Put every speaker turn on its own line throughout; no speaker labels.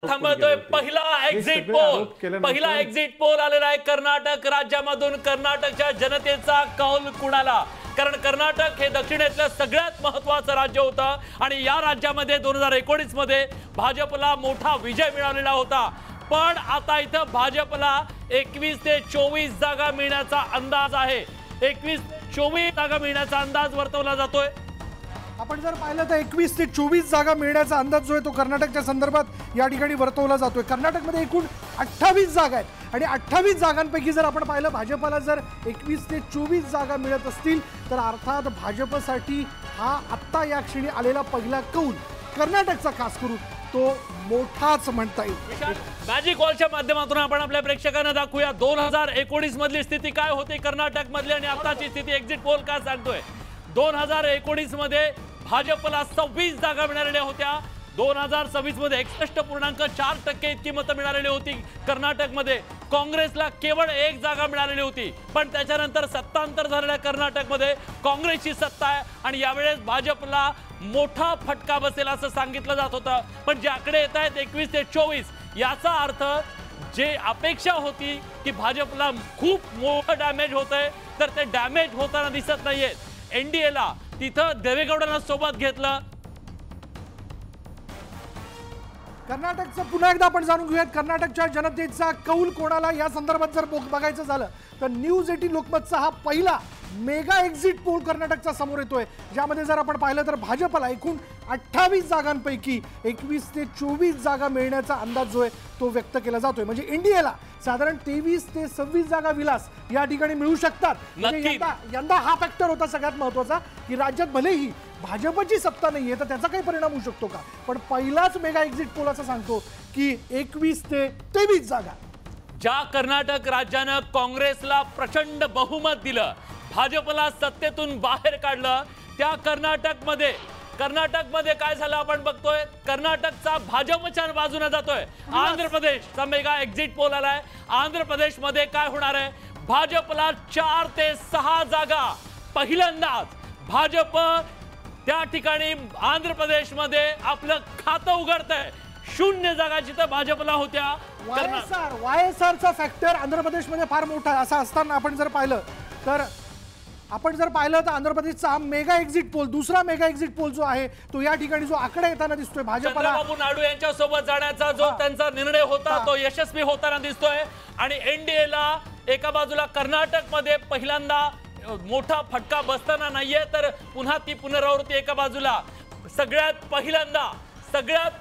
थांबतोय पहिला exit poll आलेला आहे कर्नाटक राज्यामधून। कर्नाटकच्या जनतेचा कौल कुणाला? कारण कर्नाटक हे दक्षिणेतलं सगळ्यात महत्त्वाचं राज्य होतं आणि या राज्यामध्ये 2019 मध्ये भाजपला मोठा विजय मिळालेला होता। पण आता इथं भाजपला 21 ते 24 जागा मिळण्याचा अंदाज आहे। 21 ते 24 जागा मिळण्याचा अंदाज वर्तवला जातोय।
आपण जर पाहिलं तर 21 ते 24 जागा मिळण्याचा अंदाज जो आहे तो कर्नाटकच्या संदर्भात या ठिकाणी वर्तवला जातोय। कर्नाटकमध्ये एकूण 28 जागा आहेत आणि 28 जागांपैकी जर आपण पाहिलं भाजपला जर 21 ते 24 जागा मिळत असतील तर अर्थात भाजपसाठी हा आत्ता या क्षणी आलेला पहिला कौल कर्नाटकचा खास करून तो मोठाच म्हणता येईल।
मॅजिक वॉलच्या माध्यमातून आपण आपल्या प्रेक्षकांना दाखवूया 2019 मधली स्थिती काय होती कर्नाटक मधली आणि आताची स्थिती एक्झिट पोल काय सांगतोय। 2019 मध्ये भाजपला 26 जागा मिळालेल्या होत्या। 2026 मध्ये 61.4% इतकी मतं मिळालेली होती। कर्नाटकमध्ये काँग्रेसला केवळ 1 जागा मिळालेली होती, पण त्याच्यानंतर सत्तांतर झालेल्या कर्नाटकमध्ये काँग्रेसची सत्ता आहे आणि यावेळेस भाजपला मोठा फटका बसेल असं सांगितलं जात होतं। पण जे आकडे येत आहेत 21 ते 24 याचा अर्थ जे अपेक्षा होती की भाजपला खूप मोठं डॅमेज होतंय तर ते डॅमेज होताना दिसत नाहीये। एनडीएला तिथं देवेगौडांना सोबत घेतलं।
कर्नाटकचं पुन्हा एकदा आपण जाणून घेऊयात कर्नाटकच्या जनतेचा कौल कोणाला या संदर्भात जर बघायचं झालं तर न्यूज 18 लोकमतचा हा पहिला मेगा एक्झिट पोल कर्नाटकचा समोर येतोय, ज्यामध्ये जर आपण पाहिलं तर भाजपला एकूण 28 जागांपैकी 21 ते 24 जागा मिळण्याचा अंदाज जो आहे तो व्यक्त केला जातोय। म्हणजे इंडियाला साधारण 23 ते 26 जागा विलास या ठिकाणी मिळू शकतात। म्हणजे यंदा हा फॅक्टर होता सगळ्यात महत्त्वाचा की राज्यात भलेही भाजपची सत्ता नाहीये तर त्याचा काही परिणाम होऊ शकतो का, पण पहिलाच मेगा एक्झिट पोल असं सांगतो की 21 ते 23 जागा।
ज्या कर्नाटक राज्यानं काँग्रेसला प्रचंड बहुमत दिलं, भाजपला सत्तेतून बाहेर काढलं, त्या कर्नाटकमध्ये काय झालं आपण बघतोय। कर्नाटकचा भाजपच्या बाजूने जातोय। आंध्र प्रदेशचा मेगा एक्झिट पोल आलाय। आंध्र प्रदेशमध्ये काय होणार आहे? भाजपला 4 ते 6 जागा पहिल्यांदाच भाजप त्या ठिकाणी आंध्र प्रदेशमध्ये आपलं खातं उघडतंय। 0 जागा जिथं भाजपला होत्या।
वायएसआरचा फॅक्टर आंध्र प्रदेशमध्ये फार मोठा आहे। असं असताना आपण जर पाहिलं तर आंध्र प्रदेशचा मेगा एक्झिट पोल दुसरा मेगा एक्झिट पोल जो आहे तो या ठिकाणी जो आकडा येताना दिसतोय भाजपला
चंद्रबाबू नायडू यांच्या सोबत जाण्याचा जो त्यांचा निर्णय होता तो यशस्वी होताना दिसतोय आणि एनडीएला एका बाजूला कर्नाटकमध्ये पहिल्यांदा मोठा फटका बसताना नाहीये तर पुन्हा ती पुनरावृत्ती एका बाजूला। सगळ्यात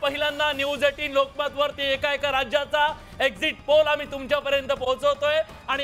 पहिल्यांदा न्यूज 18 लोकमत वरती एका राज्याचा एक्झिट पोल आम्ही तुमच्यापर्यंत पोहोचवतोय आणि